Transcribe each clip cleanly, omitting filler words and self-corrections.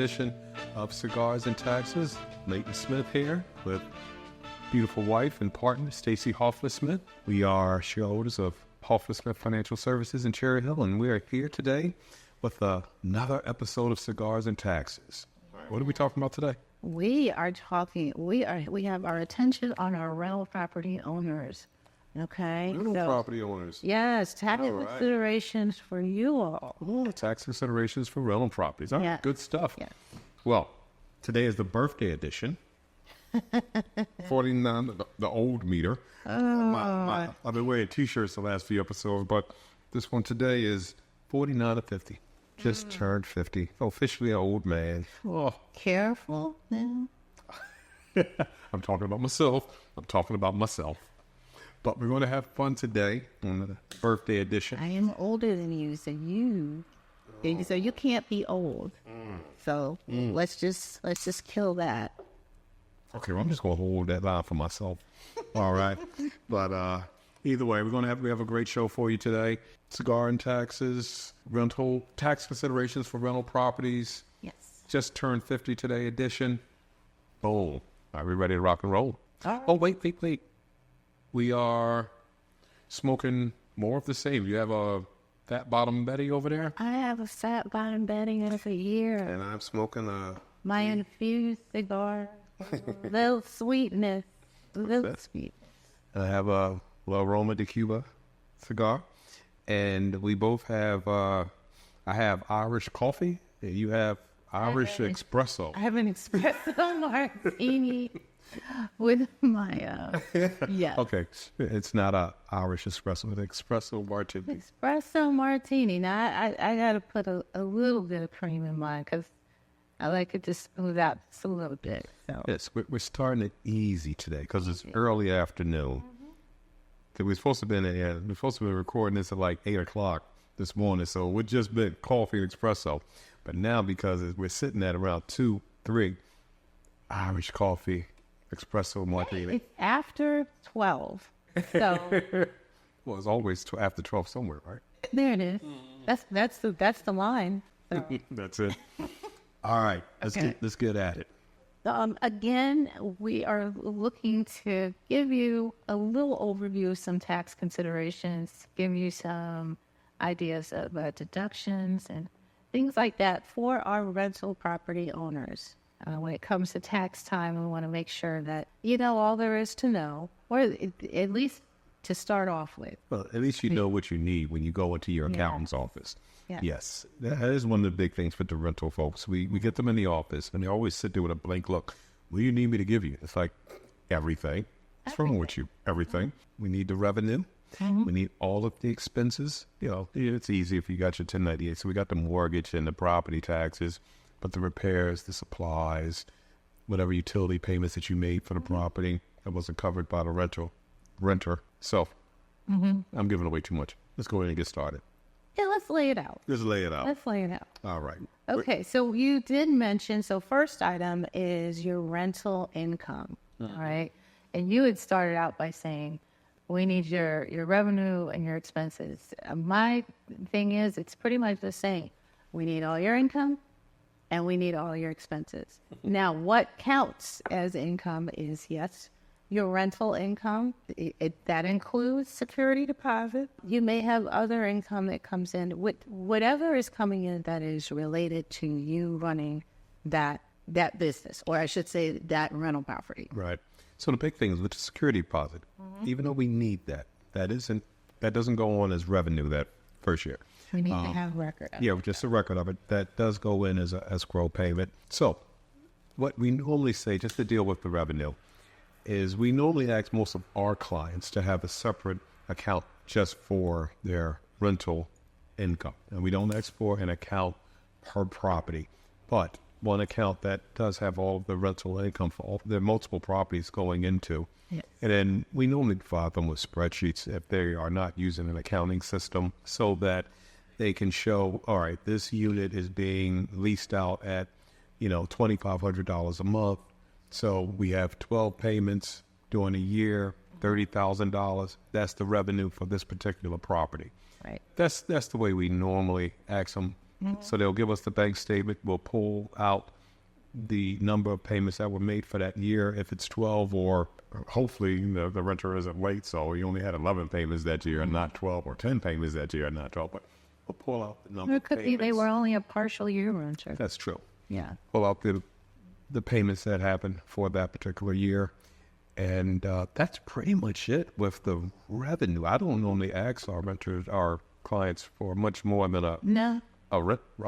edition of Cigars and Taxes. Layton Smith here with beautiful wife and partner, Stacey Hoffler-Smith. We are shareholders of Hoffler-Smith Financial Services in Cherry Hill, and we are here today with another episode of Cigars and Taxes. What are we talking about today? We have our attention on our rental property owners. Okay. Rental property owners. Yes, tax considerations for you all. Oh, tax considerations for rental properties. All right, Yeah. good stuff. Yeah. Well, today is the birthday edition. 49, the old meter. I've been wearing T-shirts the last few episodes, but this one today is 49 to 50. Just turned 50. Officially an old man. Oh. Careful now. I'm talking about myself. But we're going to have fun today on the birthday edition. I am older than you, so you can't be old. So let's just kill that. Okay, well, I'm just going to hold that line for myself. All right. But either way, we have a great show for you today. Cigar and taxes, rental tax considerations for rental properties. Yes. Just turned 50 today edition. Boom. Are we ready to rock and roll? All right. Oh, wait. We are smoking more of the same. You have a Fat Bottom Betty over there? I have a Fat Bottom Betty of a year. And I'm smoking My infused cigar. Little sweetness. Sweet. I have a La Roma de Cuba cigar. And we both have, I have Irish coffee. And you have Irish espresso. I have an espresso martini with my, yeah. Okay. It's not a Irish espresso, it's an espresso martini. Espresso martini. Now, I got to put a little bit of cream in mine because I like it to smooth out just a little bit. So. Yes, we're starting it easy today because it's early afternoon. We're supposed to be recording this at like 8 o'clock this morning, so we've just been coffee and espresso. But now because we're sitting at around 2, 3, Irish coffee, espresso martini. It's after 12. So Well, it's always after 12 somewhere, right? there it is. That's the line. So. That's it. All right, let's get at it. Again, we are looking to give you a little overview of some tax considerations, give you some ideas of deductions and things like that for our rental property owners. When it comes to tax time, we want to make sure that you know all there is to know, or at least to start off with. Well, at least you know what you need when you go into your accountant's office. Yeah. Yes, that is one of the big things with the rental folks. We get them in the office, and they always sit there with a blank look. What do you need me to give you? It's like, everything. What's wrong with you? Everything. We need the revenue. We need all of the expenses. You know, it's easy if you got your 1098. So we got the mortgage and the property taxes, but the repairs, the supplies, whatever utility payments that you made for the property that wasn't covered by the renter. So I'm giving away too much. Let's go ahead and get started. Yeah, let's lay it out. Let's lay it out. All right. Okay, so you did mention, first item is your rental income, all right? And you had started out by saying, we need your revenue and your expenses. My thing is, it's pretty much the same. We need all your income and we need all your expenses. Now, what counts as income is, yes, your rental income. That includes security deposit. You may have other income that comes in. Whatever is coming in that is related to you running that business, or I should say that rental property. Right. So the big thing is with the security deposit, even though we need that doesn't go on as revenue that first year. We need to have a record of it. Yeah, just a record of it. That does go in as an escrow payment. So what we normally say, just to deal with the revenue, is we normally ask most of our clients to have a separate account just for their rental income. And we don't ask for an account per property, but one account that does have all of the rental income for all the multiple properties going into. Yes. And then we normally provide them with spreadsheets if they are not using an accounting system so that they can show, all right, this unit is being leased out at, $2,500 a month. So we have 12 payments during a year, $30,000. That's the revenue for this particular property. Right. That's the way we normally ask them. So they'll give us the bank statement. We'll pull out the number of payments that were made for that year. If it's 12, or hopefully the renter isn't late, so he only had 11 payments that year and not 12, or 10 payments that year and not 12. But we'll pull out the number Or it of could payments. be they were only a partial year renter. That's true. Yeah. Pull out the payments that happened for that particular year. And that's pretty much it with the revenue. I don't normally ask our renters, our clients, for much more than No. a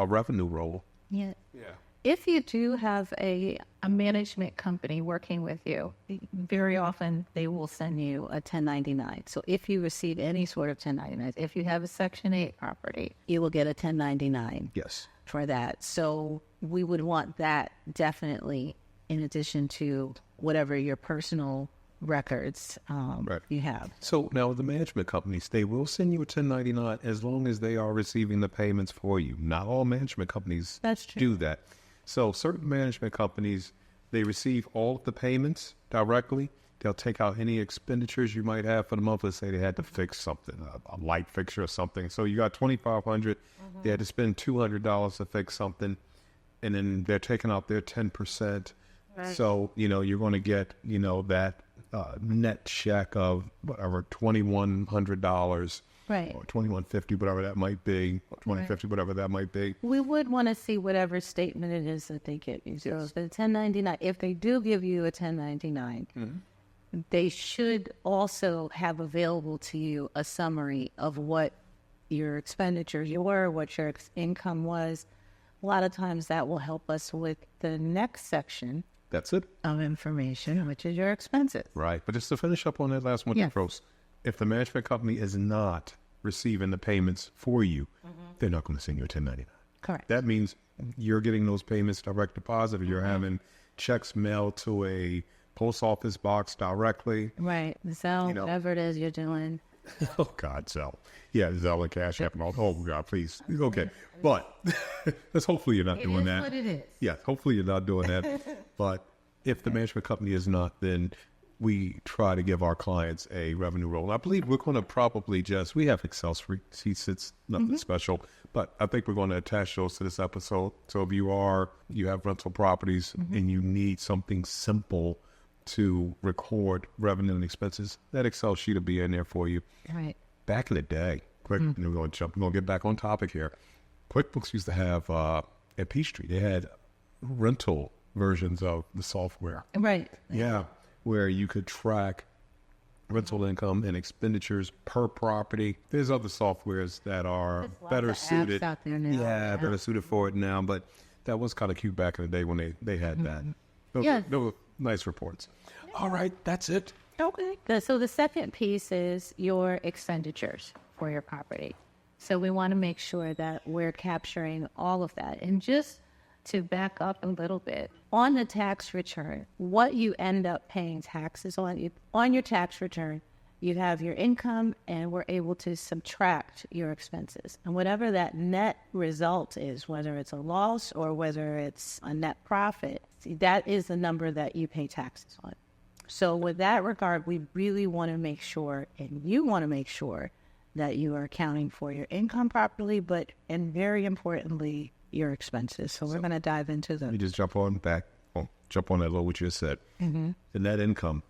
revenue roll. Yeah. Yeah. If you do have a management company working with you, very often they will send you a 1099. So if you receive any sort of 1099, if you have a Section 8 property, you will get a 1099 Yes. for that. So we would want that definitely in addition to whatever your personal records Right. you have. So now the management companies, they will send you a 1099 as long as they are receiving the payments for you. Not all management companies That's true. do that. So certain management companies, they receive all of the payments directly. They'll take out any expenditures you might have for the month. Let's say they had to fix something, a light fixture or something. So you got $2,500. They had to spend $200 to fix something, and then they're taking out their 10%. Right. So, you're going to get, that net check of whatever, $2,100 Right. or $2,150, whatever that might be, or $2,050, whatever that might be. We would want to see whatever statement it is that they give you. So if the 1099, if they do give you a 1099, they should also have available to you a summary of what your expenditures were, what your income was. A lot of times that will help us with the next section That's it. of information, which is your expenses. Right. But just to finish up on that last one, Yes. Rose, if the management company is not receiving the payments for you, they're not going to send you a 1099. Correct. That means you're getting those payments direct deposit, or you're having checks mailed to a post office box directly. Right. So whatever it is you're doing. Oh, God, Zelle. Yeah, Zelle and Cash App and all. Oh, God, please. Okay. But let's hopefully you're not doing that. What it is. Yeah, hopefully you're not doing that. But if the management company is not, then we try to give our clients a revenue roll. I believe we're going to probably we have Excel sheets. It's nothing special, but I think we're going to attach those to this episode. So if you have rental properties and you need something simple to record revenue and expenses, that Excel sheet will be in there for you. Right. Back in the day, we're going to get back on topic here. QuickBooks used to have, at Peachtree, they had rental versions of the software. Right. Yeah, where you could track rental income and expenditures per property. There's other softwares that are better suited. Apps out there now. Yeah, better suited for it now, but that was kind of cute back in the day when they had that. Yes. Those were nice reports. All right, that's it. Okay. So the second piece is your expenditures for your property. So we want to make sure that we're capturing all of that. And just to back up a little bit, on the tax return, what you end up paying taxes on your tax return, you have your income, and we're able to subtract your expenses. And whatever that net result is, whether it's a loss or whether it's a net profit, that is the number that you pay taxes on. So with that regard, we really want to make sure, and you want to make sure, that you are accounting for your income properly, and very importantly, your expenses. So we're going to dive into Let me them. just jump on that little what you just said. The net income,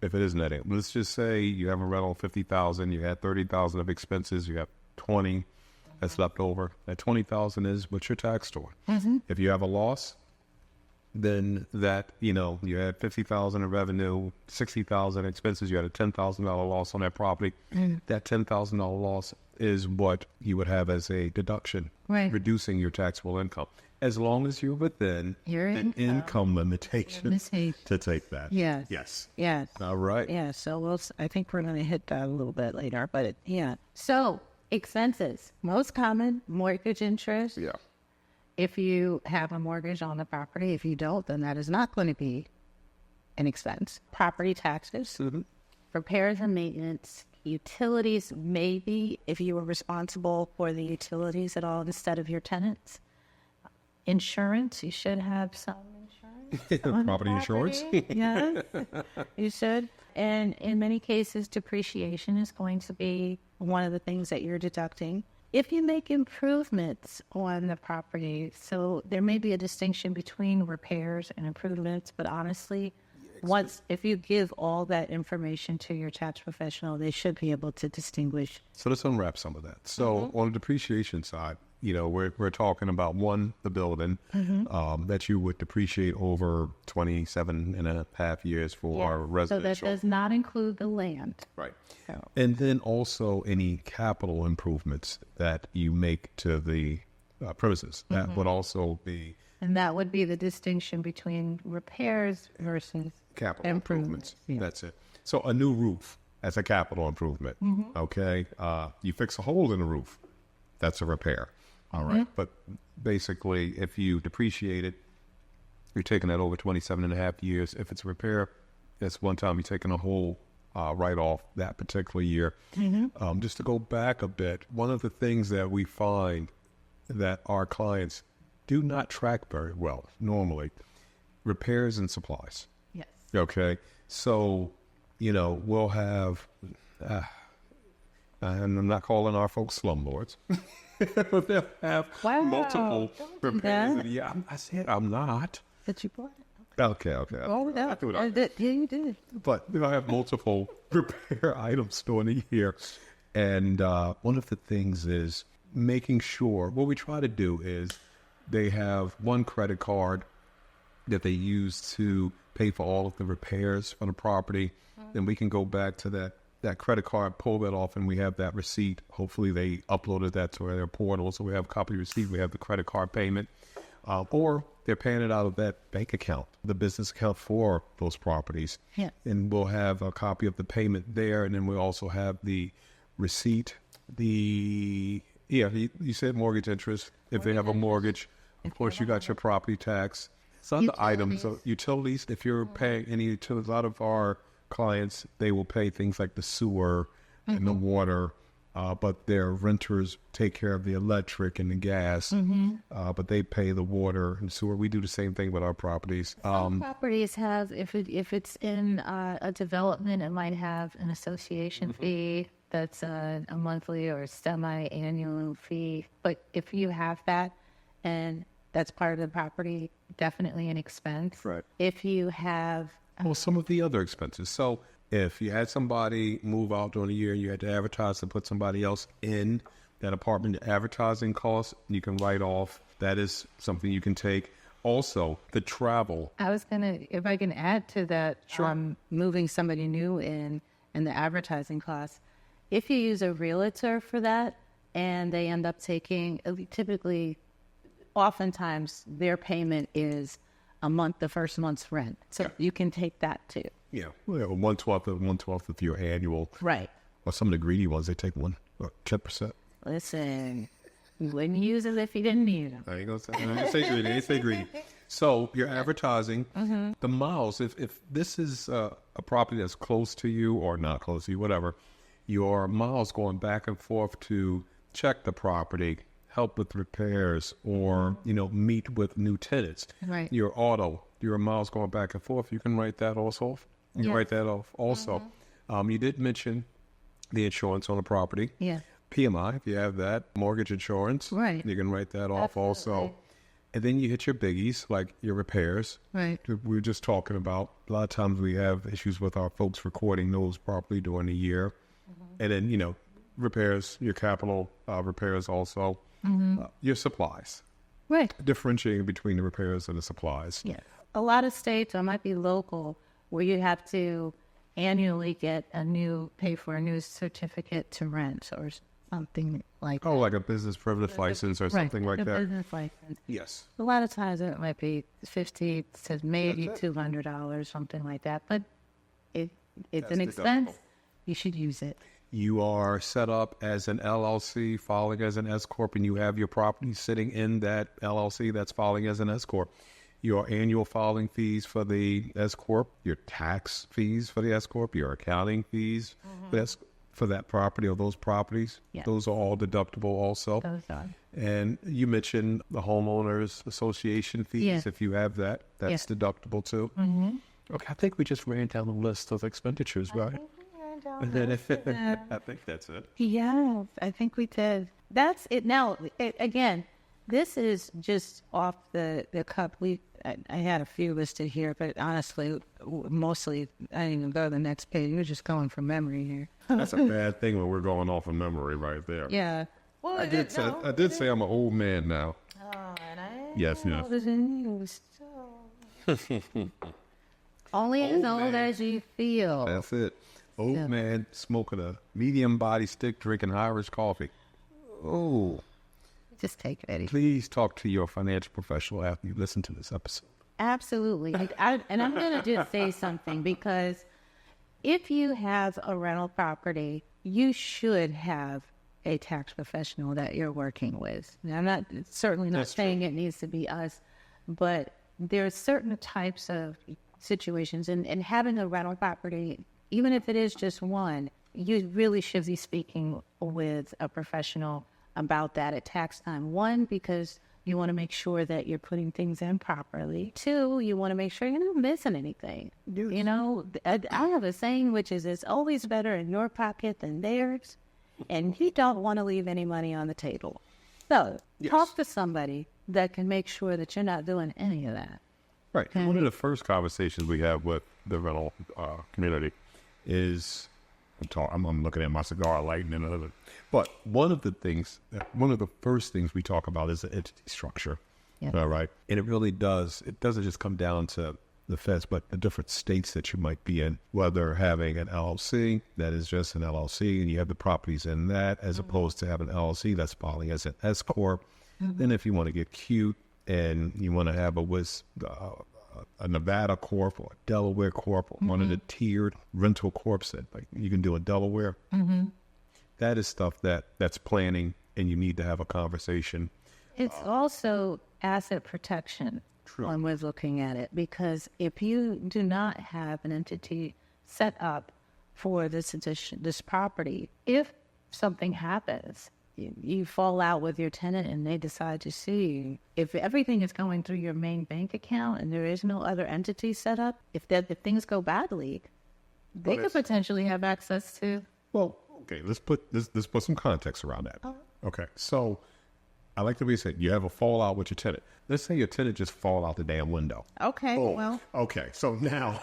if it is net income, let's just say you have a rental of $50,000, you had $30,000 of expenses, you have $20,000 that's left over. That $20,000 is what you're taxed on. If you have a loss, then that, you had $50,000 in revenue, $60,000 in expenses, you had a $10,000 loss on that property. That $10,000 loss is what you would have as a deduction, Right. reducing your taxable income. As long as you're within Your an income limitation Limitation. to take that. Yes. Yes. Yes. All right. Yeah, so I think we're going to hit that a little bit later, but So expenses, most common, mortgage interest. Yeah. If you have a mortgage on the property, if you don't, then that is not going to be an expense. Property taxes, repairs and maintenance, utilities, maybe if you were responsible for the utilities at all instead of your tenants. Insurance, you should have some insurance. on the Property insurance. Yes, you should. And in many cases, depreciation is going to be one of the things that you're deducting. If you make improvements on the property, so there may be a distinction between repairs and improvements, but honestly, if you give all that information to your tax professional, they should be able to distinguish. So let's unwrap some of that. So on the depreciation side, we're talking about the building that you would depreciate over 27 and a half years for our residential. So that does not include the land. Right. And then also any capital improvements that you make to the premises. That would also be... And that would be the distinction between repairs versus capital improvements. Yeah. That's it. So a new roof as a capital improvement. Okay. You fix a hole in the roof. That's a repair. All right. But basically, if you depreciate it, you're taking that over 27 and a half years. If it's a repair, that's one time you're taking a whole write off that particular year. Just to go back a bit, one of the things that we find that our clients do not track very well normally, repairs and supplies. Yes. Okay. So, we'll have, and I'm not calling our folks slumlords, but they'll have multiple repairs. Yeah, I said I'm not. That you bought it. Okay. Oh, yeah, you did. But I have multiple repair items during the year. And one of the things is making sure, what we try to do is they have one credit card that they use to pay for all of the repairs on the property. Then we can go back to that credit card, pull that off, and we have that receipt. Hopefully they uploaded that to their portal, so we have a copy of the receipt. We have the credit card payment. Or they're paying it out of that bank account, the business account for those properties. Yeah. And we'll have a copy of the payment there, and then we also have the receipt. You said mortgage interest. If they have a mortgage, of course, you got your property tax. Some other items, utilities. If you're paying any utilities, a lot of our clients, they will pay things like the sewer and the water, but their renters take care of the electric and the gas, but they pay the water and sewer. We do the same thing with our properties. Some properties have, if it's in a development, it might have an association fee that's a monthly or semi-annual fee. But if you have that, and that's part of the property, definitely an expense. Right. If you have... Well, some of the other expenses. So if you had somebody move out during the year, you had to advertise to put somebody else in that apartment, advertising costs, you can write off. That is something you can take. Also, the travel. I was going to, if I can add to that, moving somebody new in and the advertising costs, if you use a realtor for that and they end up taking, oftentimes their payment is the first month's rent. So you can take that too. Yeah. Well, 1/12 of your annual. Right. Or some of the greedy ones, they take 10%. Listen, you wouldn't use it if you didn't need them. I ain't gonna say greedy. I ain't say greedy. So you're advertising the miles. If this is a property that's close to you or not close to you, whatever, your miles going back and forth to check the property, help with repairs, or meet with new tenants. Right. Your auto, your miles going back and forth. You can write that also. You can write that off also. You did mention the insurance on the property. Yeah. PMI, if you have that, mortgage insurance. Right. You can write that off also. And then you hit your biggies, like your repairs. Right. We were just talking about, a lot of times we have issues with our folks recording those properly during the year. And then, repairs, your capital repairs also. Your supplies. Right. Differentiating between the repairs and the supplies. Yeah. A lot of states, or might be local, where you have to annually pay for a new certificate to rent or something like that. Oh, like a business privilege license or something like that. Business license. Yes. A lot of times it might be $50 to maybe $200, something like that. But it's an expense. You should use it. You are set up as an LLC, filing as an S Corp, and you have your property sitting in that LLC that's filing as an S Corp. Your annual filing fees for the S Corp, your tax fees for the S Corp, your accounting fees for that property or those properties, those are all deductible also. Those are. And you mentioned the homeowners association fees. If you have that, that's deductible too. Okay, I think we just ran down the list of expenditures, right? don't I think that's it. Yeah, I think we did. That's it. Now, again, this is just off the cup. I had a few listed here, but honestly, mostly I didn't even go to the next page. We're just going from memory here. That's a bad thing when we're going off of memory right there. Yeah. Well, I did say I'm an old man now. Oh, and I Yes. Only as old as you feel. That's it. Old man smoking a medium body stick, drinking Irish coffee. Oh. Just take it, Eddie. Please talk to your financial professional after you listen to this episode. Absolutely. And I'm going to just say something, because if you have a rental property, you should have a tax professional that you're working with. Now, I'm certainly not saying it needs to be us, but there's certain types of situations, and having a rental property, even if it is just one, you really should be speaking with a professional about that at tax time. One, because you want to make sure that you're putting things in properly. Two, you want to make sure you're not missing anything. Yes. You know, I have a saying, which is, it's always better in your pocket than theirs, and you don't want to leave any money on the table. So talk to somebody that can make sure that you're not doing any of that. Right. Okay. One of the first conversations we have with the rental community is, I'm looking at my cigar, Layton, and another. But one of the first things we talk about is the entity structure. Yes. All right. And it really does. It doesn't just come down to the feds, but the different states that you might be in, whether having an LLC that is just an LLC and you have the properties in that, as opposed to having an LLC that's filing as an S Corp. Then if you want to get cute and you want to have a Nevada Corp or a Delaware Corp or one of the tiered rental corps that like you can do in Delaware, that is stuff that's planning, and you need to have a conversation. It's also asset protection. True. When we're looking at it, because if you do not have an entity set up for this property, if something happens, you fall out with your tenant and they decide to sue you, if everything is going through your main bank account and there is no other entity set up, if things go badly, they could potentially have access to. Well, okay, let's put some context around that. Okay, so I like the way you said you have a fallout with your tenant. Let's say your tenant just fall out the damn window. Okay, well. Okay, so now.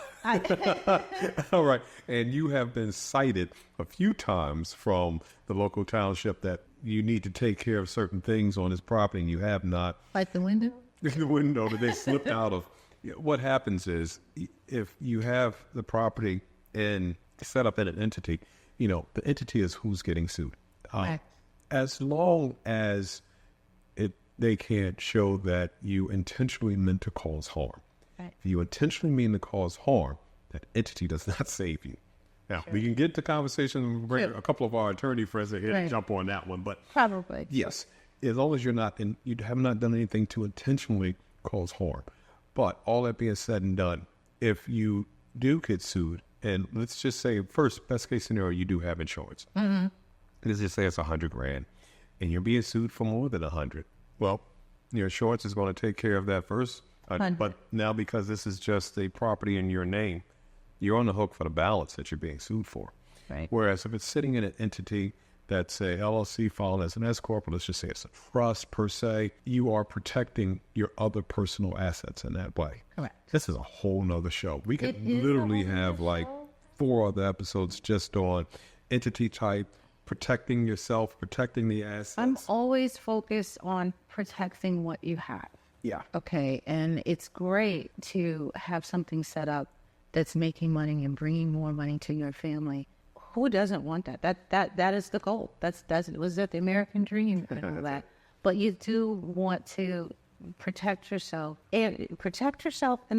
All right, and you have been cited a few times from the local township that you need to take care of certain things on his property, and you have not. Like the window? The window that they slipped out of. What happens is, if you have the property and set up in an entity, the entity is who's getting sued. Right. As long as they can't show that you intentionally meant to cause harm. Right. If you intentionally mean to cause harm, that entity does not save you. Now, we can get to conversation and bring a couple of our attorney friends here to jump on that one, but probably. Yes, as long as you have not done anything to intentionally cause harm. But all that being said and done, if you do get sued, and let's just say best case scenario, you do have insurance. Let's just say it's $100,000 and you're being sued for more than $100,000. Well, your insurance is going to take care of that first. But now, because this is just a property in your name, you're on the hook for the balance that you're being sued for. Right. Whereas if it's sitting in an entity that's a LLC filed as an S Corp, or let's just say it's a trust per se, you are protecting your other personal assets in that way. Correct. This is a whole nother show. We could literally have like 4 other episodes just on entity type, protecting yourself, protecting the assets. I'm always focused on protecting what you have. Yeah. Okay. And it's great to have something set up that's making money and bringing more money to your family. Who doesn't want that? That is the goal. Was that the American dream and all that? But you do want to protect yourself, and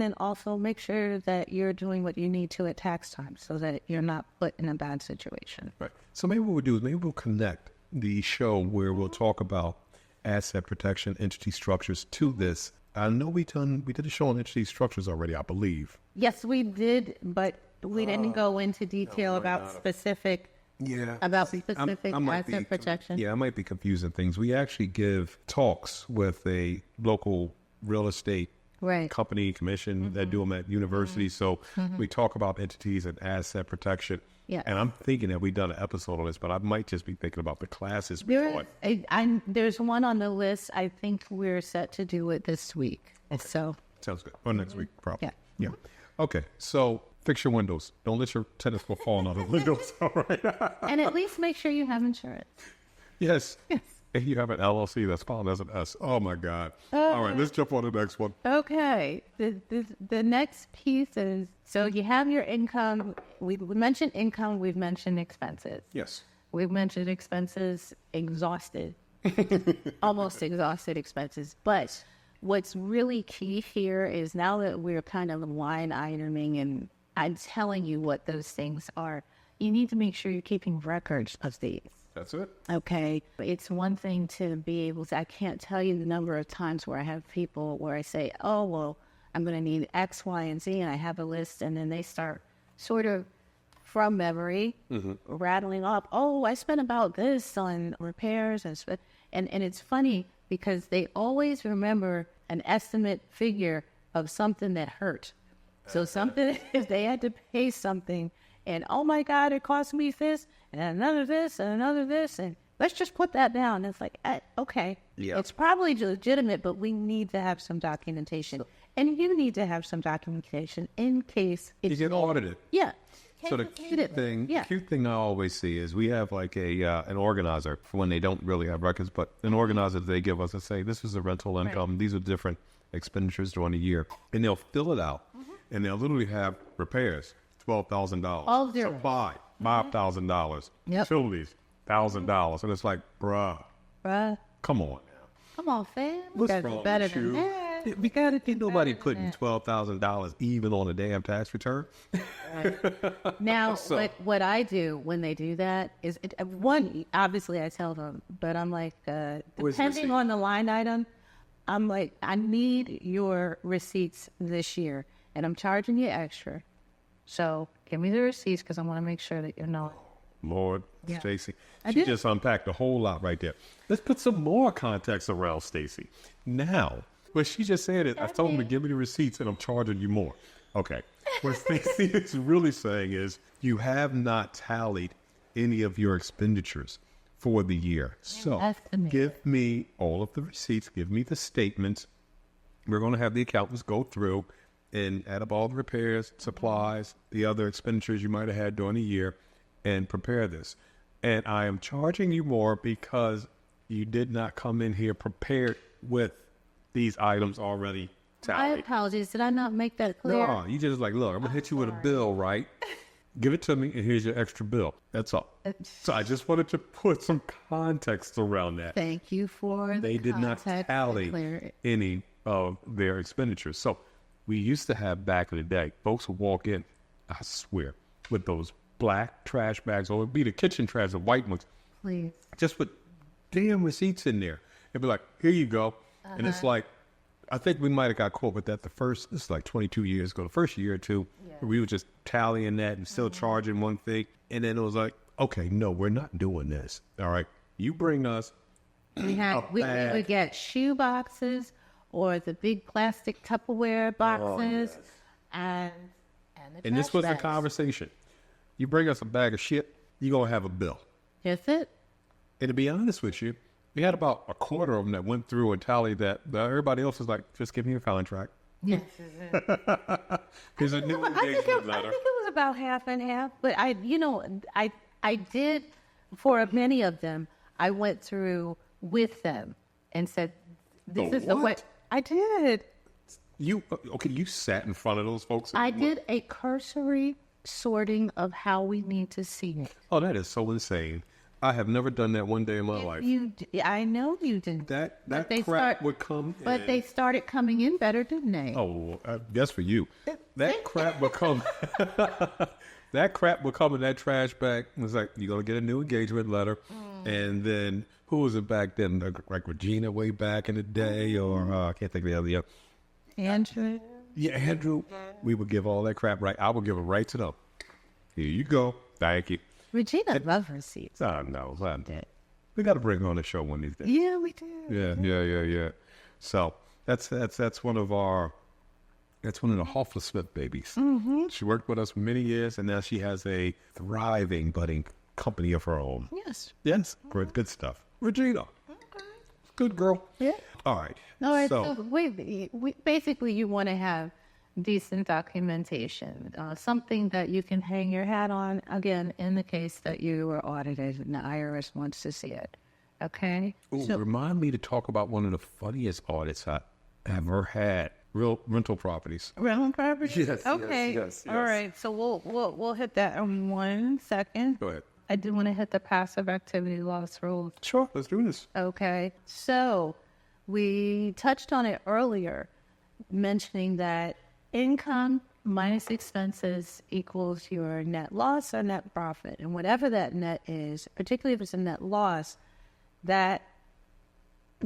then also make sure that you're doing what you need to at tax time, so that you're not put in a bad situation. Right. So maybe what we'll do is we'll connect the show where we'll talk about asset protection, entity structures to this. I know we did a show on entity structures already, I believe. Yes, we did, but we didn't go into detail about specific. Yeah. About specific asset protection. Yeah, I might be confusing things. We actually give talks with a local real estate Right. company commission that do them at universities. So we talk about entities and asset protection. Yeah. And I'm thinking that we've done an episode on this, but I might just be thinking about the classes. There's one on the list. I think we're set to do it this week. Okay. So sounds good. Or next week, probably. Yeah. Okay. So fix your windows. Don't let your tennis ball fall out of the windows. All right. And at least make sure you have insurance. Yes. If you have an LLC that's filed as an S. Oh my God. All right. Let's jump on the next one. Okay. The next piece is, so you have your income. We mentioned income. We've mentioned expenses. Yes. We've mentioned expenses, almost exhausted expenses. But what's really key here is now that we're kind of line iteming and I'm telling you what those things are, you need to make sure you're keeping records of these. That's it. Okay. It's one thing to be able to, I can't tell you the number of times where I have people where I say, oh, well, I'm going to need X, Y, and Z, and I have a list, and then they start sort of from memory, rattling up, oh, I spent about this on repairs, and it's funny because they always remember an estimate figure of something that hurt. So something, if they had to pay something, and oh my God, it cost me this, and another this, and another this, and let's just put that down. It's like, okay, it's probably legitimate, but we need to have some documentation. And you need to have some documentation in case it's... You get audited. Yeah. So the cute thing I always see is we have like an organizer for when they don't really have records, but an organizer they give us and say, this is the rental income. Right. These are different expenditures during the year. And they'll fill it out, and they'll literally have repairs, $12,000. All zero. Supply, $5,000. Utilities, $1,000. And it's like, bruh. Come on now. Come on, fam. What's wrong with you? We gotta get nobody putting $12,000 even on a damn tax return. Right. Now, what I do when they do that is, one, obviously I tell them, but I'm like, depending on the line item, I'm like, I need your receipts this year, and I'm charging you extra. So give me the receipts because I want to make sure that you know. Lord, Stacey. She just unpacked a whole lot right there. Let's put some more context around Stacey. Now, what she just said is, I told him to give me the receipts and I'm charging you more. Okay. What Stacey is really saying is, you have not tallied any of your expenditures for the year. So give me all of the receipts, give me the statements. We're going to have the accountants go through and add up all the repairs, supplies, the other expenditures you might have had during the year, and prepare this. And I am charging you more because you did not come in here prepared with these items already tallied. My apologies. Did I not make that clear? No, you just like, look, I'm going to hit you with a bill, right? Give it to me, and here's your extra bill. That's all. So I just wanted to put some context around that. Thank you for They did not tally any of their expenditures. So we used to have back in the day, folks would walk in, I swear, with those black trash bags, or it would be the kitchen trash, the white ones. Please. Just put damn receipts in there. It'd be like, here you go. And it's like, I think we might have got caught with that this is like 22 years ago, the first year or two, where we were just tallying that and still charging one thing. And then it was like, okay, no, we're not doing this. All right. You bring us we would get shoe boxes or the big plastic Tupperware boxes and the trash this was bags. the conversation. You bring us a bag of shit, you're going to have a bill. That's it. And to be honest with you, we had about a quarter of them that went through and tallied that. Everybody else was like, just give me your contract. Yes. Here's a new engagement letter. I think it was about half and half. But I did, for many of them, I went through with them and said, this is the way. I did. You sat in front of those folks? I did a cursory sorting of how we need to see it. Oh, that is so insane. I have never done that one day in my life. I know you didn't. That crap would come in. But they started coming in better, didn't they? Oh, that's for you. That crap would come. That crap would come in that trash bag. It was like, you're going to get a new engagement letter. And then, who was it back then? Like Regina way back in the day? Or I can't think of the other. Andrew. Yeah, Andrew. We would give all that crap right. I would give it right to them. Here you go. Thank you. Regina loved receipts. Oh, no. We got to bring her on the show one of these days. Yeah, we do. Yeah. So that's one of our That's one of the Hoffler Smith babies. She worked with us for many years, and now she has a thriving, budding company of her own. Yes. Yes, good stuff. Regina, good girl. Yeah. All right. All right. So basically, you want to have decent documentation, something that you can hang your hat on. Again, in the case that you were audited and the IRS wants to see it. Okay. Ooh, remind me to talk about one of the funniest audits I ever had. Real rental properties. Rental property? Yes. Okay. Yes. All right. So we'll hit that in 1 second. Go ahead. I do want to hit the passive activity loss rule. Sure. Let's do this. Okay. So we touched on it earlier, mentioning that income minus expenses equals your net loss or net profit. And whatever that net is, particularly if it's a net loss, that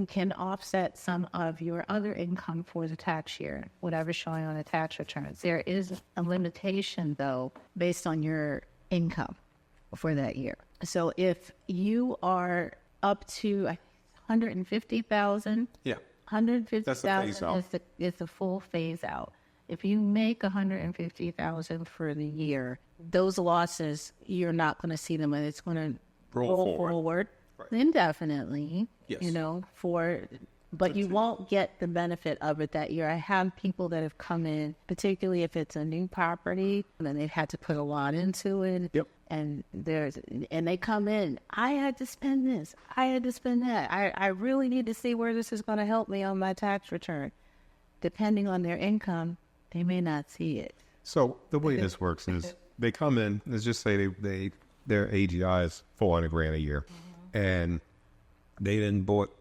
can offset some of your other income for the tax year, whatever's showing on the tax returns. There is a limitation, though, based on your income for that year. So if you are up to 150,000, Yeah. 150,000 is the full phase out. If you make 150,000 for the year, those losses, you're not going to see them, and it's going to roll forward indefinitely. Yes. But you won't get the benefit of it that year. I have people that have come in, particularly if it's a new property, and then they've had to put a lot into it. Yep. And they come in, I had to spend this, I had to spend that. I really need to see where this is going to help me on my tax return. Depending on their income, they may not see it. So the way this works is they come in, let's just say their AGI is $400,000 a year, and they then bought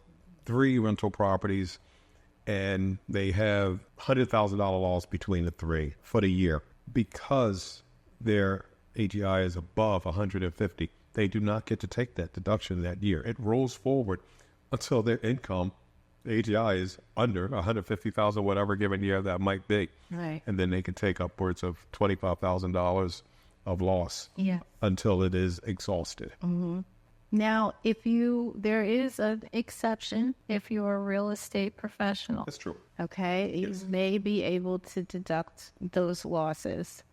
3 rental properties, and they have $100,000 loss between the 3 for the year. Because their AGI is above 150, they do not get to take that deduction that year. It rolls forward until their income, the AGI, is under 150,000, whatever given year that might be. Right. And then they can take upwards of $25,000 of loss until it is exhausted. Mm-hmm. Now, there is an exception if you're a real estate professional. That's true. Okay? Yes. You may be able to deduct those losses.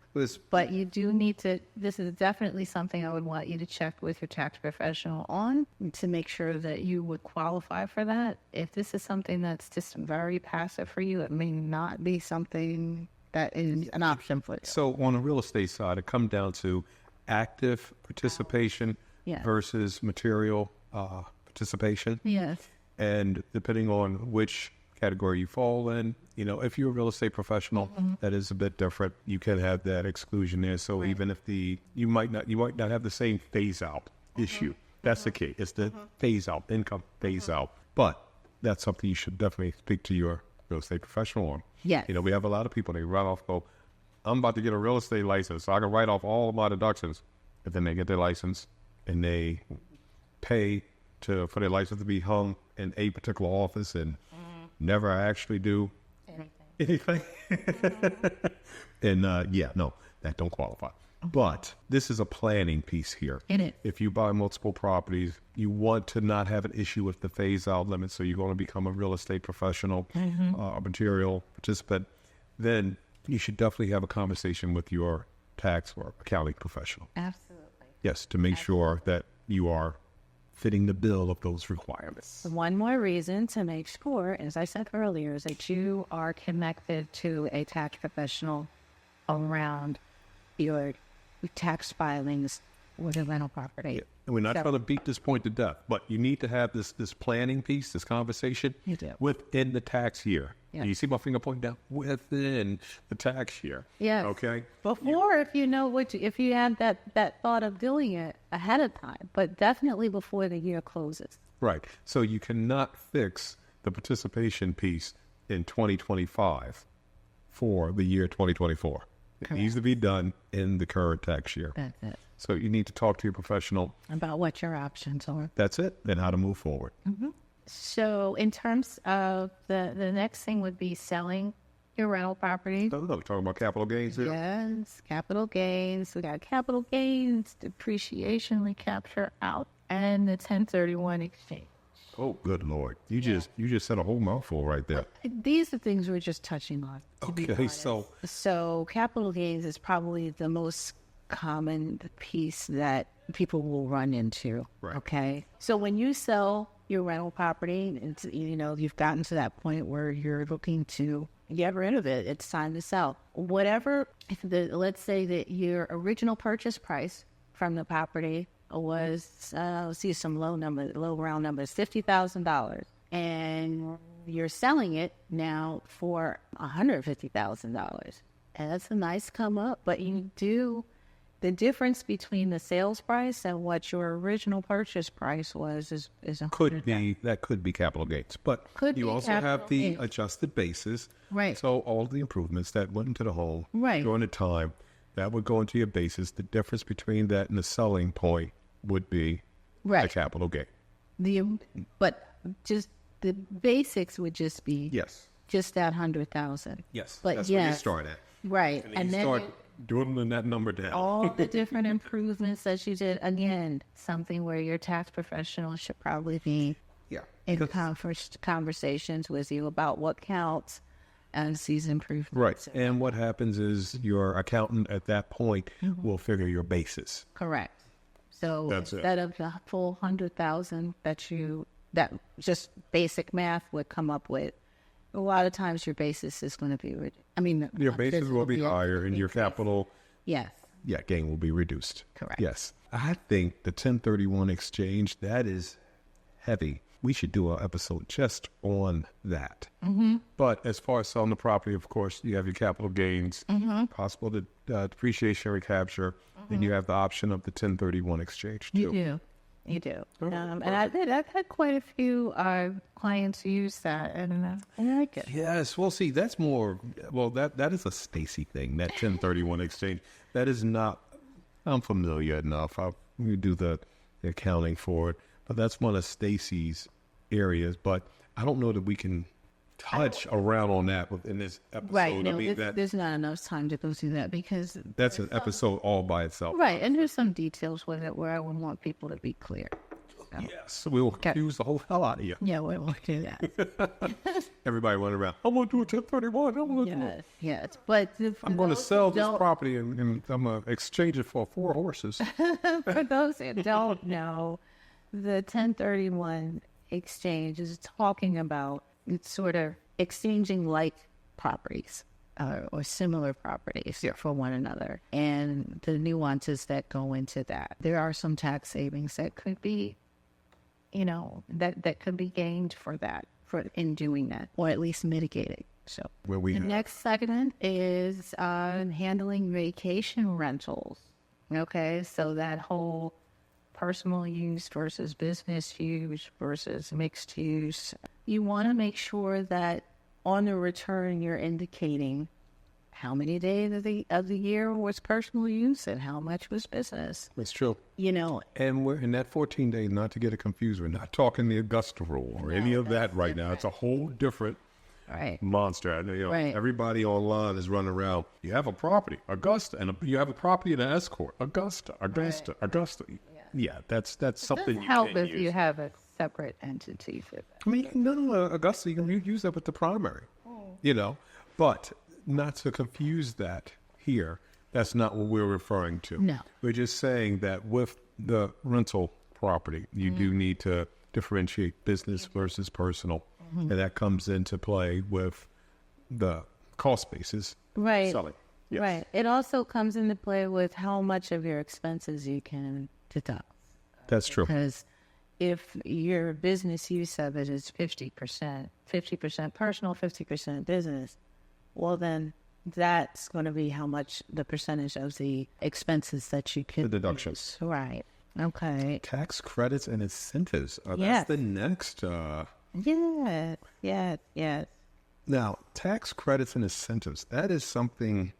But you do need to, this is definitely something I would want you to check with your tax professional on to make sure that you would qualify for that. If this is something that's just very passive for you, it may not be something that is an option for you. So on the real estate side, it comes down to active participation versus material participation. Yes. And depending on which category you fall in, if you're a real estate professional, that is a bit different. You can have that exclusion there. So even if you might not have the same phase out issue. That's the key. It's the phase out, income phase out. But that's something you should definitely speak to your real estate professional on. Yes. We have a lot of people, they run off, go, I'm about to get a real estate license, so I can write off all of my deductions. But then they get their license and they pay for their license to be hung in a particular office and never actually do anything. And no, that don't qualify. But this is a planning piece here. It is. If you buy multiple properties, you want to not have an issue with the phase-out limit, so you're going to become a real estate professional, a material participant, then you should definitely have a conversation with your tax or accounting professional. Absolutely. Yes, to make sure that you are fitting the bill of those requirements. One more reason to make sure, as I said earlier, is that you are connected to a tax professional around your tax filings with a rental property. Yeah. And we're not trying to beat this point to death, but you need to have this planning piece, this conversation within the tax year. Yeah. You see my finger pointing down? Within the tax year. Yes. Okay? Before, if you have that thought of doing it ahead of time, but definitely before the year closes. Right. So you cannot fix the participation piece in 2025 for the year 2024. It needs to be done in the current tax year. That's it. So you need to talk to your professional About what your options are. That's it. Then how to move forward. Mm-hmm. So in terms of the next thing would be selling your rental property. No, we're talking about capital gains here. Yes, capital gains. We got capital gains, depreciation we capture out, and the 1031 exchange. Oh, good Lord. You just said a whole mouthful right there. These are things we're just touching on. To be Okay, honest. So capital gains is probably the most common piece that people will run into. Right. Okay. So when you sell your rental property, it's, you've gotten to that point where you're looking to get rid of it. It's time to sell. Whatever, let's say that your original purchase price from the property was, let's see some low round numbers, $50,000. And you're selling it now for $150,000. And that's a nice come up, but the difference between the sales price and what your original purchase price was is that could be capital gains, but you also have the adjusted basis, right? So all the improvements that went into the home, right, during the time, that would go into your basis. The difference between that and the selling point would be a capital gain. But just the basics would just be just that 100,000. Yes, but that's where you start at, right, and then start dwindling that number down. All the different improvements that you did, again, something where your tax professional should probably be in conversations with you about what counts as these improvements. Right. And what happens is your accountant at that point will figure your basis. Correct. So instead of the full 100,000 that just basic math would come up with, a lot of times your basis is going to be, your basis will be higher and your capital gain will be reduced. Correct. Yes. I think the 1031 exchange, that is heavy. We should do an episode just on that. Mm-hmm. But as far as selling the property, of course, you have your capital gains, possible depreciation recapture, and you have the option of the 1031 exchange too. You do. And I've had quite a few clients use that, and I like it. Yes. Well, see, that's more, that is a Stacey thing, that 1031 exchange. That is not, I'm familiar enough. We do the accounting for it, but that's one of Stacey's areas. But I don't know that we can touch around on that within this episode. Right. No, there's not enough time to go through that because that's an episode all by itself. Right. And there's some details with it where I would want people to be clear. So. Yes. We will confuse the whole hell out of you. Yeah, we won't do that. Everybody running around, I'm going to do a 1031. I'm going to do it. Yes. But I'm going to sell this property and I'm going to exchange it for 4 horses. For those who don't know, the 1031 exchange is talking about it's sort of exchanging like properties or similar properties for one another, and the nuances that go into that. There are some tax savings that could be, that could be gained for in doing that, or at least mitigating. So the next segment is handling vacation rentals. Okay, so that whole personal use versus business use versus mixed use. You want to make sure that on the return you're indicating how many days of the year was personal use and how much was business. That's true. And we're in that 14 days, not to get it confused, we're not talking the Augusta rule or any of that right now. It's a whole different monster. Everybody online is running around. You have a property, Augusta, and you have a property in an escort, Augusta. Yeah, that's something you help can if use. you have a separate entity for that. I mean, no, Augusta, you can use that with the primary, but not to confuse that here. That's not what we're referring to. No. We're just saying that with the rental property, you do need to differentiate business versus personal, and that comes into play with the cost basis selling. Yes. Right. It also comes into play with how much of your expenses you can deduct. That's true. Because if your business use of it is 50% personal, 50% business, well, then that's going to be how much the percentage of the expenses that you can The deductions. use. Right. Okay. Tax credits and incentives. That's the next. Yes. Now, tax credits and incentives, that is something,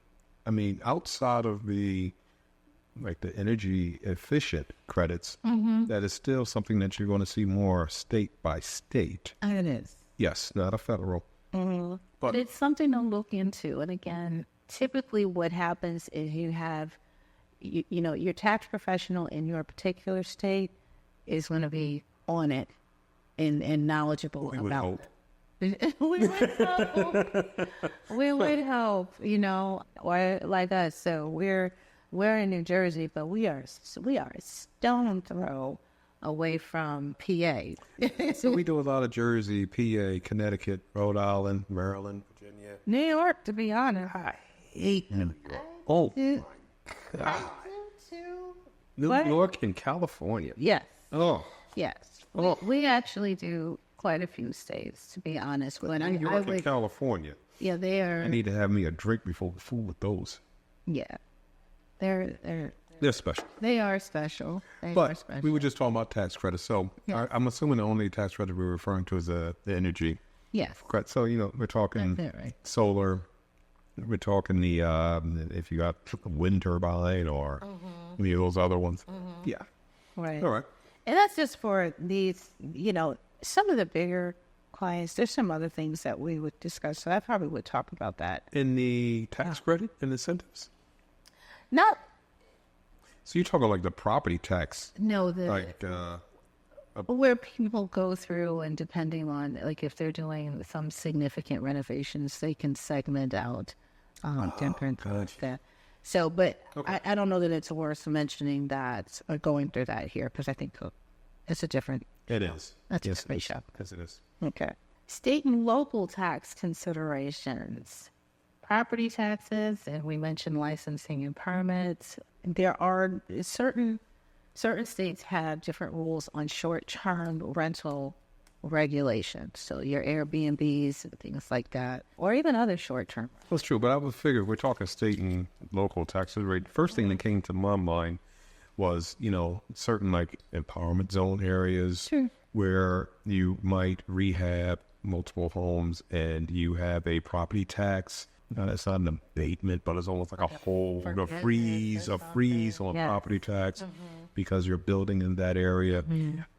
outside of the energy efficient credits, that is still something that you're going to see more state by state. It is. Yes, not a federal. But it's something to look into. And again, typically what happens is you have, your tax professional in your particular state is going to be on it and knowledgeable We would about hope. it. We would hope. We would hope, or like us. So we're in New Jersey, but we are a stone throw away from PA. So we do a lot of Jersey, PA, Connecticut, Rhode Island, Maryland, Virginia. New York, to be honest. I hate New York. Oh, do- my God. too. New What? York and California. Yes. Oh, Yes. Oh. We actually do quite a few states, to be honest. But New I York and would, California. yeah, they I are. need to have me a drink before we fool with those. Yeah, they're They're special. they are special. They are But special. we were just talking about tax credits. So Yes. I'm assuming the only tax credit we're referring to is the energy Yes, credit. So, we're talking that's it, right? solar. We're talking the, if you got a wind turbine or any of those other ones. Yeah. Right. All right. And that's just for these, some of the bigger clients. There's some other things that we would discuss. So I probably would talk about that. In the tax credit and incentives? Not, So you're talking like the property tax, no, like, where people go through and depending on, like, if they're doing some significant renovations, they can segment out different gotcha. that. So, but Okay. I don't know that it's worth mentioning that or going through that here because I think it's a different. it is. That's Yes, a great show. Yes, it is. Okay. State and local tax considerations. Property taxes, and we mentioned licensing and permits. There are certain states have different rules on short-term rental regulations. So your Airbnbs and things like that, or even other short-term. That's true, but I would figure we're talking state and local taxes rate. First thing that came to my mind was, certain like empowerment zone areas Sure. where you might rehab multiple homes and you have a property tax. It's not an abatement, but it's almost like a hold, a freeze on Yes. property tax because you're building in that area.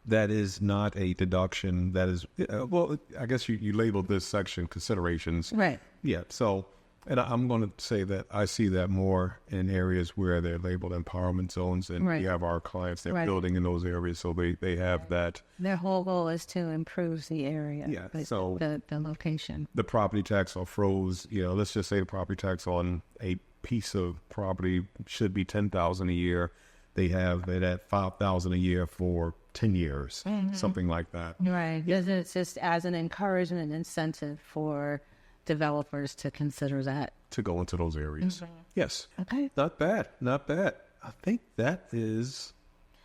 That is not a deduction. That is, well, I guess you labeled this section considerations. Right. Yeah. So, and I'm going to say that I see that more in areas where they're labeled empowerment zones, and Right. we have our clients they're Right. building in those areas, so they have that. Their whole goal is to improve the area. Yeah, but so- the location. The property tax or froze. Let's just say the property tax on a piece of property should be $10,000 a year. They have it at $5,000 a year for 10 years, something like that. Right. Because it's just as an encouragement and incentive for developers to consider that. To go into those areas. Yes. Okay. Not bad. Not bad. I think that is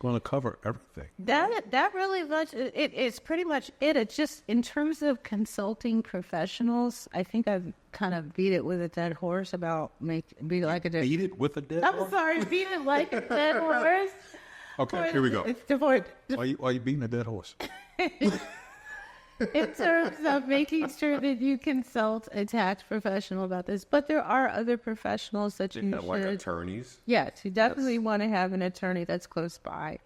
going to cover everything. That really much it's pretty much it. It's just in terms of consulting professionals, I think I've kind of beat it with a dead horse about beat it like a dead. Beat it with a dead I'm horse? sorry, beat it like a dead horse. Okay, here we go. It's devoid. Why you beating a dead horse? In terms of making sure that you consult a tax professional about this, but there are other professionals that you Like should. attorneys. Yes, you definitely want to have an attorney that's close by,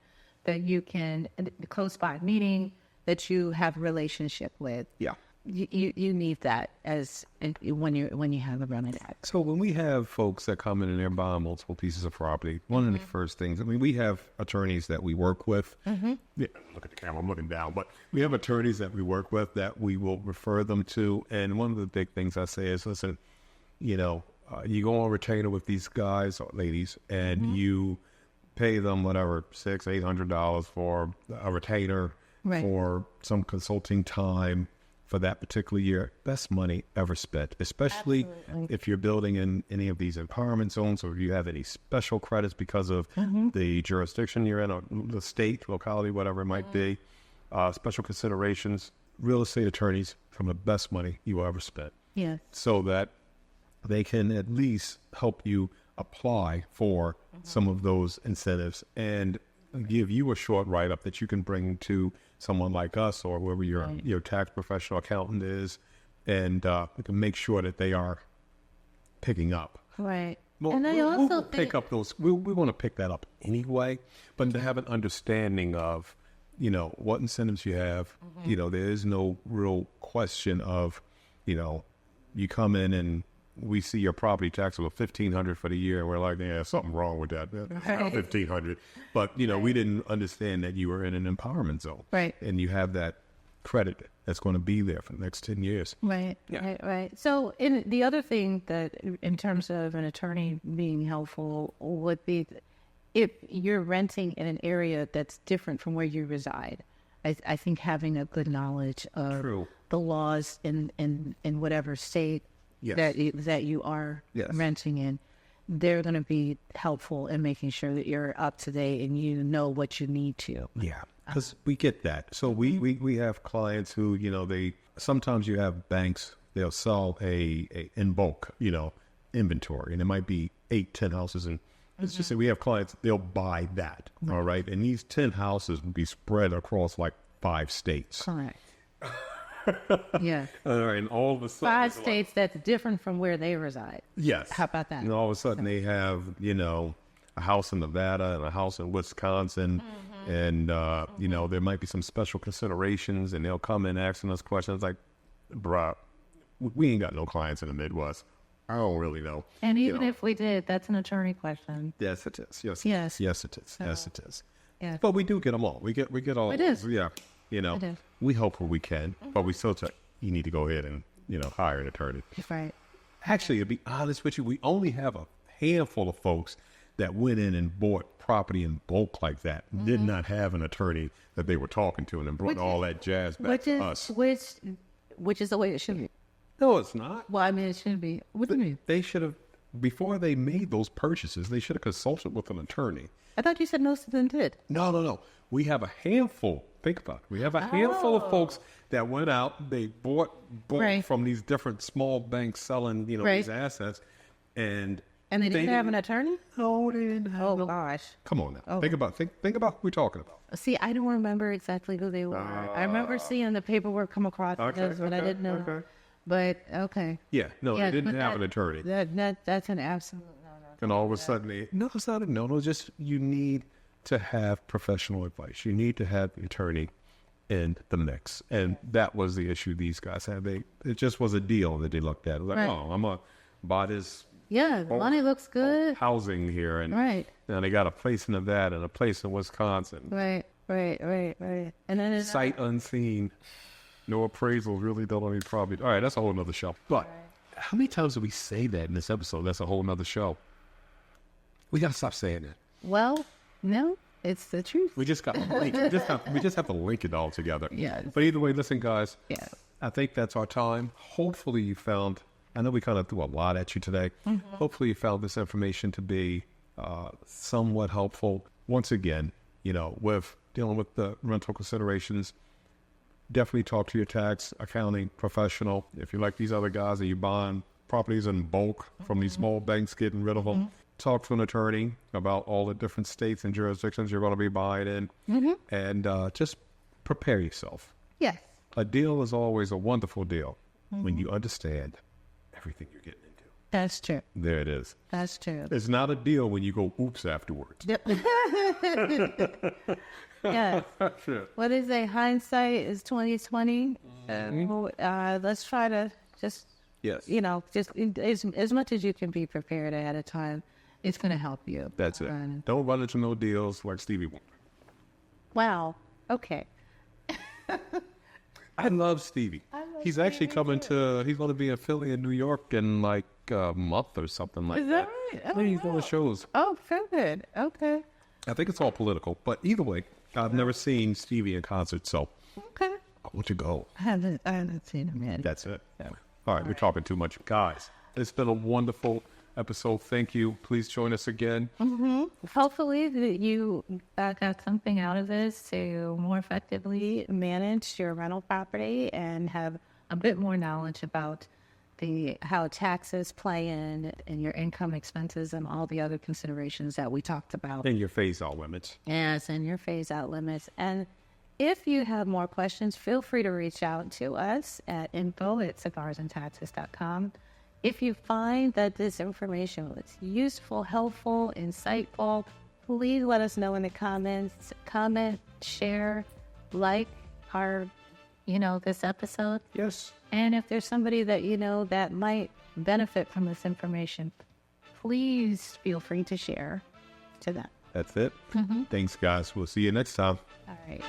that you can close by, meaning that you have a relationship with. Yeah. You need that when you have a run tax. So when we have folks that come in and they're buying multiple pieces of property, one of the first things, we have attorneys that we work with. Yeah, look at the camera, I'm looking down. But we have attorneys that we work with that we will refer them to. And one of the big things I say is, listen, you go on retainer with these guys or ladies and you pay them whatever, $600-800 for a retainer, Right. for some consulting time for that particular year. Best money ever spent, especially Absolutely. if you're building in any of these empowerment zones or if you have any special credits because of the jurisdiction you're in or the state, locality, whatever it might be. Special considerations, real estate attorneys from the best money you ever spent, Yeah. so that they can at least help you apply for some of those incentives and give you a short write-up that you can bring to someone like us or whoever your tax professional accountant is, and we can make sure that they are picking up. Right. Well, and I we'll also pick think up those. We want to pick that up anyway, but to have an understanding of, what incentives you have. There is no real question of, you come in and we see your property tax of $1,500 for the year, and we're like, yeah, something wrong with that. That's not $1,500. But we didn't understand that you were in an empowerment zone, Right. And you have that credit that's going to be there for the next 10 years. Right, right. So the other thing that in terms of an attorney being helpful would be if you're renting in an area that's different from where you reside. I think having a good knowledge of True. the laws in whatever state Yes. that you are Yes. renting in, they're going to be helpful in making sure that you're up to date and you know what you need to. Yeah, because we get that. So we have clients who, you know, sometimes you have banks, they'll sell a in bulk, you know, inventory, and it might be 8-10 houses, and let's just say we have clients, they'll buy that, all right? And these 10 houses will be spread across like 5 states. Correct. Yeah. All right, and all of a sudden... 5 states that's different from where they reside. Yes. How about that? And all of a sudden they have, you know, a house in Nevada and a house in Wisconsin, and, you know, there might be some special considerations, and they'll come in asking us questions like, bruh, we ain't got no clients in the Midwest. I don't really know. And even if we did, that's an attorney question. Yes, it is. Yes. Yes. Yes, it is. Yes, it is. Yeah. But we do get them all. We get all. It is. Yeah. You know, It is. we help where we can, but we still tell you need to go ahead and, you know, hire an attorney. Right. Actually, to be honest with you, we only have a handful of folks that went in and bought property in bulk like that, did not have an attorney that they were talking to, and then brought all that jazz back to us. Which is the way it should be. No, it's not. Well, I mean, it should be. What do you mean? They should have, before they made those purchases, they should have consulted with an attorney. I thought you said most of them did. No. We have a handful. Think about it. We have a handful of folks that went out. They bought Right. from these different small banks selling, you know, Right. these assets, and And they didn't have an attorney? No, they didn't have. Oh, no. gosh. Come on now. Oh. Think about who we're talking about. See, I don't remember exactly who they were. I remember seeing the paperwork come across those, but I didn't know. Okay. But, okay. Yeah, no, Yeah, they didn't but have an attorney. That's an absolute no. And all of a sudden, it's not a no. Just you need to have professional advice. You need to have the attorney in the mix, and that was the issue these guys had. It just was a deal that they looked at. It was like, Right. oh, I'm gonna buy this Yeah, the money looks good. housing here, and Right. now they got a place in Nevada and a place in Wisconsin. Right. And then it's Sight unseen, no appraisals, really don't need property. All right, that's a whole nother show. But how many times do we say that in this episode? That's a whole nother show. We gotta stop saying that. Well, no, it's the truth. We just got to link. We just have to link it all together. Yes. But either way, listen, guys. Yes. I think that's our time. Hopefully, you found. I know we kind of threw a lot at you today. Hopefully, you found this information to be somewhat helpful. Once again, you know, with dealing with the rental considerations, definitely talk to your tax accounting professional. If you're like these other guys that you buying properties in bulk from these small banks, getting rid of them. Talk to an attorney about all the different states and jurisdictions you're going to be buying in, and just prepare yourself. Yes. A deal is always a wonderful deal when you understand everything you're getting into. That's true. There it is. That's true. It's not a deal when you go oops afterwards. Yep. Yes. Sure. What is a hindsight is 2020. Let's try to just, Yes. you know, just as much as you can be prepared ahead of time. It's going to help you. That's it. Right. Don't run into no deals like Stevie Wonder. Wow. Okay. I love Stevie. He's actually coming to. He's going to be in Philly and New York in like a month or something like Is that right? I think he's doing shows. Oh, good. Okay. I think it's all political, but either way, I've never seen Stevie in concert, so Okay. I want to go. I haven't seen him yet. That's it. Yeah. All right, we're talking too much, guys. It's been a wonderful episode. Thank you. Please join us again. Hopefully that you got something out of this to more effectively manage your rental property and have a bit more knowledge about how taxes play in and your income expenses and all the other considerations that we talked about. And your phase out limits. Yes, and your phase out limits. And if you have more questions, feel free to reach out to us at info@cigarsandtaxes.com. If you find that this information was useful, helpful, insightful, please let us know in the comments. Comment, share, like our, this episode. Yes. And if there's somebody that you know that might benefit from this information, please feel free to share to them. That's it. Thanks, guys. We'll see you next time. All right.